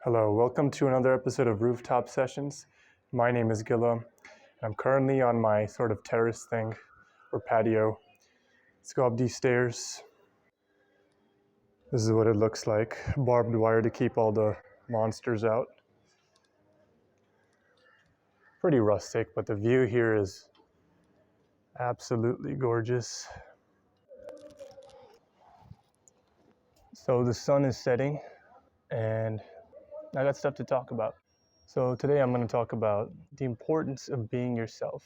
Hello, welcome to another episode of Rooftop Sessions. My name is Gilla, and I'm currently on my sort of terrace thing or patio. Let's go up these stairs. This is what it looks like. Barbed wire to keep all the monsters out. Pretty rustic, but the view here is absolutely gorgeous. So the sun is setting, and I got stuff to talk about. So today I'm going to talk about the importance of being yourself.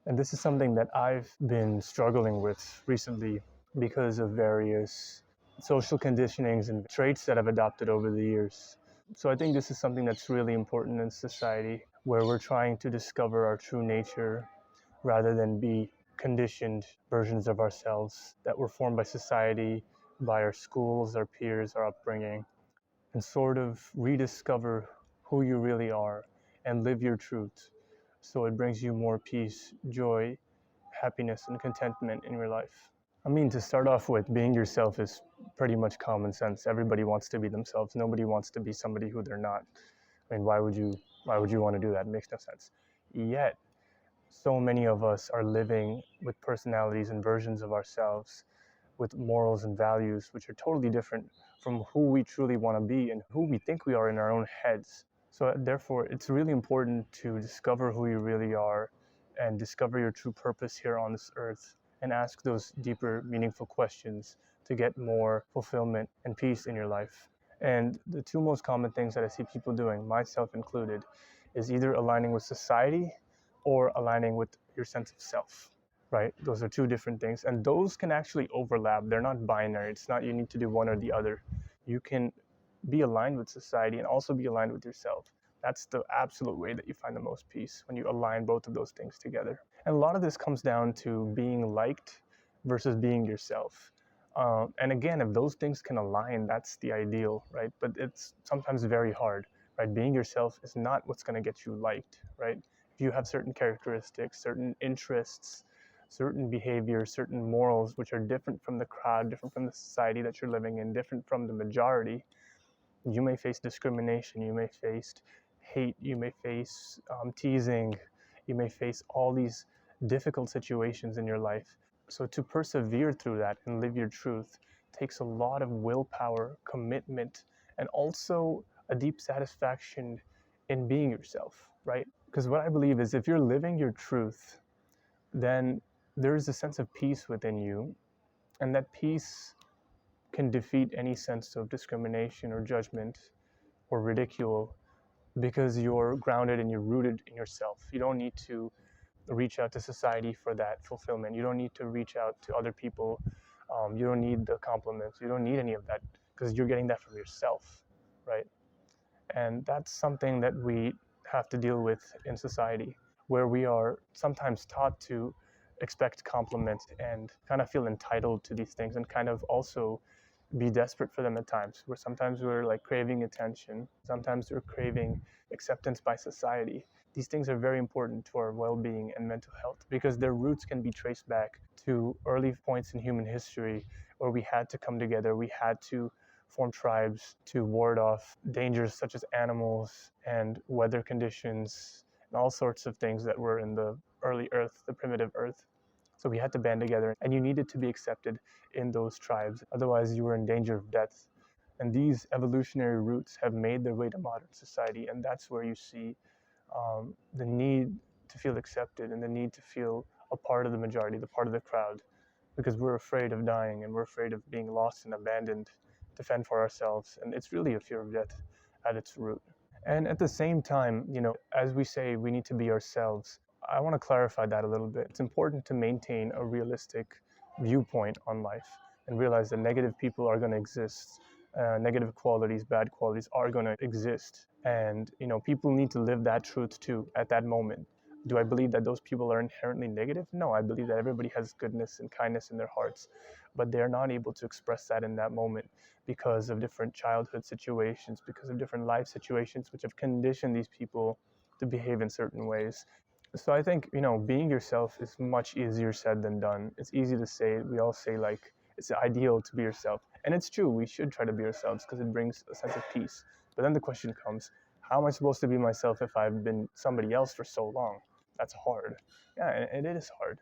And this is something that I've been struggling with recently because of various social conditionings and traits that I've adopted over the years. So I think this is something that's really important in society where we're trying to discover our true nature rather than be conditioned versions of ourselves that were formed by society, by our schools, our peers, our upbringing, and sort of rediscover who you really are and live your truth so it brings you more peace, joy, happiness, and contentment in your life. I mean, to start off with, being yourself is pretty much common sense. Everybody wants to be themselves. Nobody wants to be somebody who they're not. I mean, why would you want to do that? It makes no sense. Yet, so many of us are living with personalities and versions of ourselves with morals and values which are totally different from who we truly want to be and who we think we are in our own heads. So therefore, it's really important to discover who you really are and discover your true purpose here on this earth and ask those deeper, meaningful questions to get more fulfillment and peace in your life. And the two most common things that I see people doing, myself included, is either aligning with society or aligning with your sense of self. Right? Those are two different things. And those can actually overlap. They're not binary. It's not you need to do one or the other. You can be aligned with society and also be aligned with yourself. That's the absolute way that you find the most peace, when you align both of those things together. And a lot of this comes down to being liked versus being yourself. And again, if those things can align, that's the ideal, right? But it's sometimes very hard, right? Being yourself is not what's going to get you liked, right? If you have certain characteristics, certain interests, certain behaviors, certain morals, which are different from the crowd, different from the society that you're living in, different from the majority, you may face discrimination, you may face hate, you may face teasing, you may face all these difficult situations in your life. So to persevere through that and live your truth takes a lot of willpower, commitment, and also a deep satisfaction in being yourself, right? Because what I believe is if you're living your truth, then there is a sense of peace within you, and that peace can defeat any sense of discrimination or judgment or ridicule because you're grounded and you're rooted in yourself. You don't need to reach out to society for that fulfillment. You don't need to reach out to other people. You don't need the compliments. You don't need any of that because you're getting that from yourself, right? And that's something that we have to deal with in society, where we are sometimes taught to expect compliments and kind of feel entitled to these things and kind of also be desperate for them at times, where sometimes we're like craving attention, sometimes we're craving acceptance by society. These things are very important to our well-being and mental health because their roots can be traced back to early points in human history where we had to come together, we had to form tribes to ward off dangers such as animals and weather conditions and all sorts of things that were in the early earth, the primitive earth. So we had to band together and you needed to be accepted in those tribes. Otherwise, you were in danger of death. And these evolutionary roots have made their way to modern society. And that's where you see the need to feel accepted and the need to feel a part of the majority, the part of the crowd, because we're afraid of dying and we're afraid of being lost and abandoned to fend for ourselves. And it's really a fear of death at its root. And at the same time, as we say, we need to be ourselves. I want to clarify that a little bit. It's important to maintain a realistic viewpoint on life and realize that negative people are going to exist. Negative qualities, bad qualities are going to exist. And, people need to live that truth too at that moment. Do I believe that those people are inherently negative? No, I believe that everybody has goodness and kindness in their hearts, but they're not able to express that in that moment because of different childhood situations, because of different life situations, which have conditioned these people to behave in certain ways. So I think, being yourself is much easier said than done. It's easy to say. We all say like, it's ideal to be yourself. And it's true, we should try to be ourselves because it brings a sense of peace. But then the question comes, how am I supposed to be myself if I've been somebody else for so long? That's hard. Yeah, it is hard.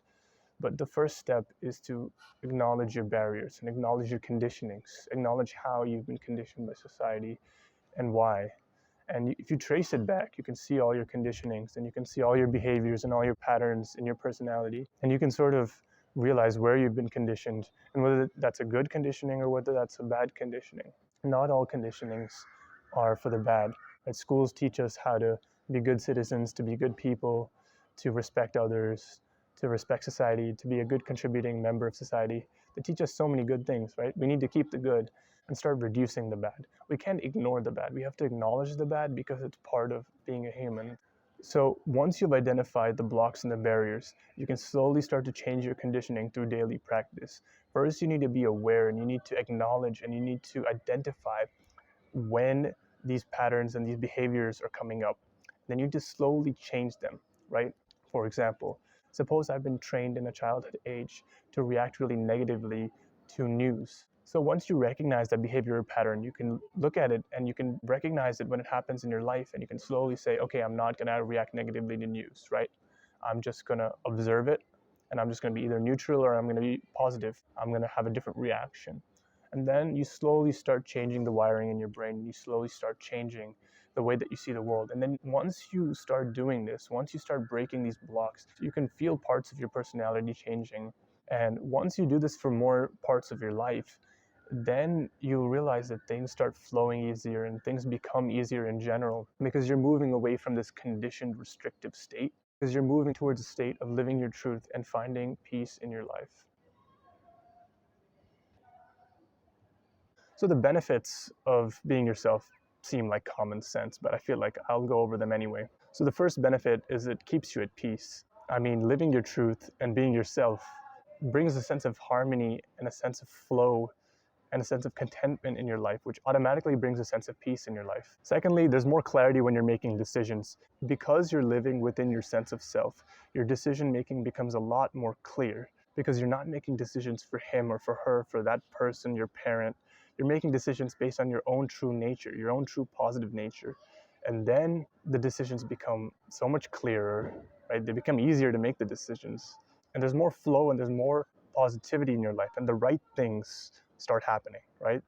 But the first step is to acknowledge your barriers and acknowledge your conditionings, acknowledge how you've been conditioned by society and why. And if you trace it back, you can see all your conditionings and you can see all your behaviors and all your patterns in your personality. And you can sort of realize where you've been conditioned and whether that's a good conditioning or whether that's a bad conditioning. Not all conditionings are for the bad. Right? Schools teach us how to be good citizens, to be good people, to respect others, to respect society, to be a good contributing member of society. They teach us so many good things, right? We need to keep the good and start reducing the bad. We can't ignore the bad. We have to acknowledge the bad because it's part of being a human. So once you've identified the blocks and the barriers, you can slowly start to change your conditioning through daily practice. First, you need to be aware and you need to acknowledge and you need to identify when these patterns and these behaviors are coming up. Then you need to slowly change them, right? For example, suppose I've been trained in a childhood age to react really negatively to news. So once you recognize that behavior pattern, you can look at it and you can recognize it when it happens in your life and you can slowly say, okay, I'm not gonna react negatively to news, right? I'm just gonna observe it and I'm just gonna be either neutral or I'm gonna be positive. I'm gonna have a different reaction. And then you slowly start changing the wiring in your brain. You slowly start changing the way that you see the world. And then once you start doing this, once you start breaking these blocks, you can feel parts of your personality changing. And once you do this for more parts of your life, then you'll realize that things start flowing easier and things become easier in general because you're moving away from this conditioned, restrictive state, because you're moving towards a state of living your truth and finding peace in your life. So the benefits of being yourself seem like common sense, but I feel like I'll go over them anyway. So the first benefit is it keeps you at peace. I mean, living your truth and being yourself brings a sense of harmony and a sense of flow and a sense of contentment in your life, which automatically brings a sense of peace in your life. Secondly, there's more clarity when you're making decisions. Because you're living within your sense of self, your decision making becomes a lot more clear because you're not making decisions for him or for her, for that person, your parent. You're making decisions based on your own true nature, your own true positive nature. And then the decisions become so much clearer, right? They become easier to make the decisions. And there's more flow and there's more positivity in your life and the right things start happening, right?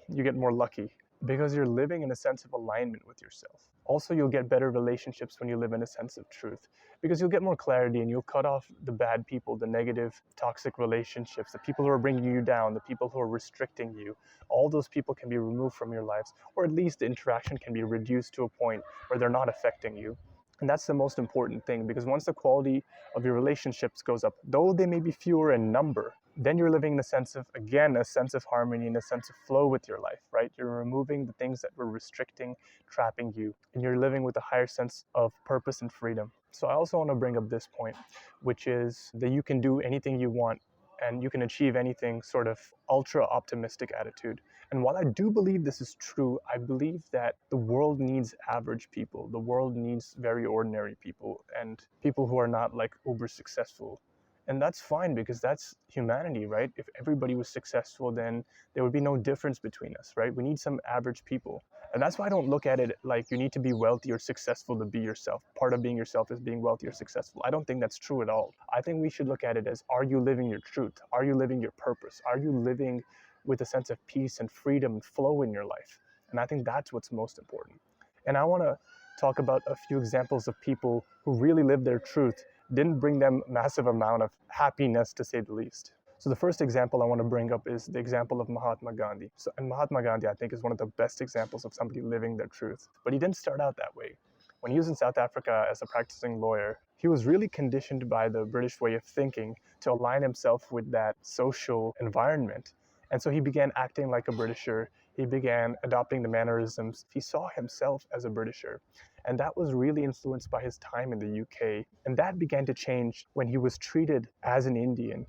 You get more lucky because you're living in a sense of alignment with yourself. Also, you'll get better relationships when you live in a sense of truth because you'll get more clarity and you'll cut off the bad people, the negative, toxic relationships, the people who are bringing you down, the people who are restricting you. All those people can be removed from your lives, or at least the interaction can be reduced to a point where they're not affecting you. And that's the most important thing because once the quality of your relationships goes up, though they may be fewer in number, then you're living in a sense of, again, a sense of harmony and a sense of flow with your life, right? You're removing the things that were restricting, trapping you, and you're living with a higher sense of purpose and freedom. So I also want to bring up this point, which is that you can do anything you want and you can achieve anything, sort of ultra optimistic attitude. And while I do believe this is true, I believe that the world needs average people. The world needs very ordinary people and people who are not like uber successful. And that's fine because that's humanity, right? If everybody was successful, then there would be no difference between us, right? We need some average people. And that's why I don't look at it like you need to be wealthy or successful to be yourself. Part of being yourself is being wealthy or successful. I don't think that's true at all. I think we should look at it as, are you living your truth? Are you living your purpose? Are you living with a sense of peace and freedom and flow in your life? And I think that's what's most important. And I want to talk about a few examples of people who really live their truth, didn't bring them massive amount of happiness, to say the least. So the first example I want to bring up is the example of Mahatma Gandhi. And Mahatma Gandhi, I think, is one of the best examples of somebody living their truth. But he didn't start out that way. When he was in South Africa as a practicing lawyer, he was really conditioned by the British way of thinking to align himself with that social environment. And so he began acting like a Britisher. He began adopting the mannerisms. He saw himself as a Britisher. And that was really influenced by his time in the UK. And that began to change when he was treated as an Indian,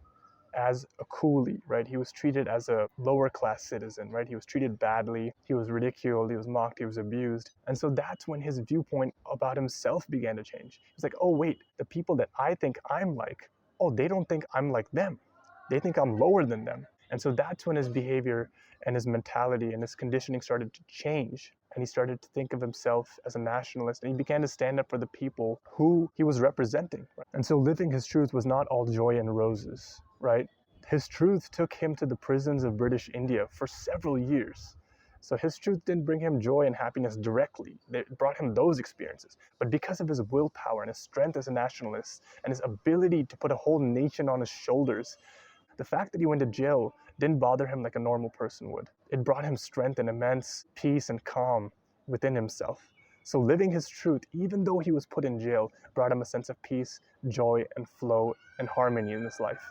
as a coolie, right? He was treated as a lower class citizen, right? He was treated badly. He was ridiculed. He was mocked. He was abused. And so that's when his viewpoint about himself began to change. He's like, oh, wait, the people that I think I'm like, oh, they don't think I'm like them. They think I'm lower than them. And so that's when his behavior and his mentality and his conditioning started to change. and he started to think of himself as a nationalist, and he began to stand up for the people who he was representing. And so living his truth was not all joy and roses, right? His truth took him to the prisons of British India for several years. So his truth didn't bring him joy and happiness directly. It brought him those experiences. But because of his willpower and his strength as a nationalist and his ability to put a whole nation on his shoulders, the fact that he went to jail didn't bother him like a normal person would. It brought him strength and immense peace and calm within himself. So living his truth, even though he was put in jail, brought him a sense of peace, joy, and flow and harmony in his life.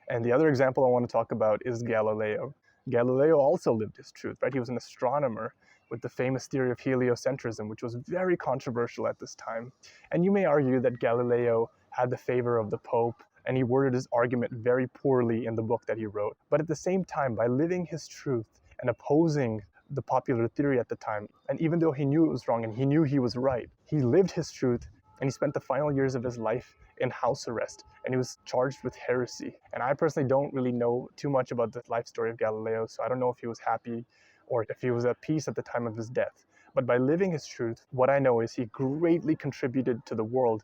And the other example I want to talk about is Galileo. Galileo also lived his truth, right? He was an astronomer with the famous theory of heliocentrism, which was very controversial at this time. And you may argue that Galileo had the favor of the Pope, and he worded his argument very poorly in the book that he wrote. But at the same time, by living his truth and opposing the popular theory at the time, and even though he knew it was wrong and he knew he was right, he lived his truth, and he spent the final years of his life in house arrest, and he was charged with heresy. And I personally don't really know too much about the life story of Galileo, so I don't know if he was happy or if he was at peace at the time of his death. But by living his truth, what I know is he greatly contributed to the world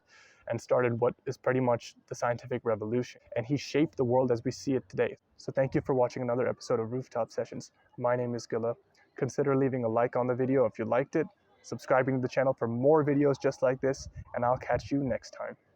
and started what is pretty much the scientific revolution. And he shaped the world as we see it today. So thank you for watching another episode of Rooftop Sessions. My name is Gila. Consider leaving a like on the video if you liked it, subscribing to the channel for more videos just like this, and I'll catch you next time.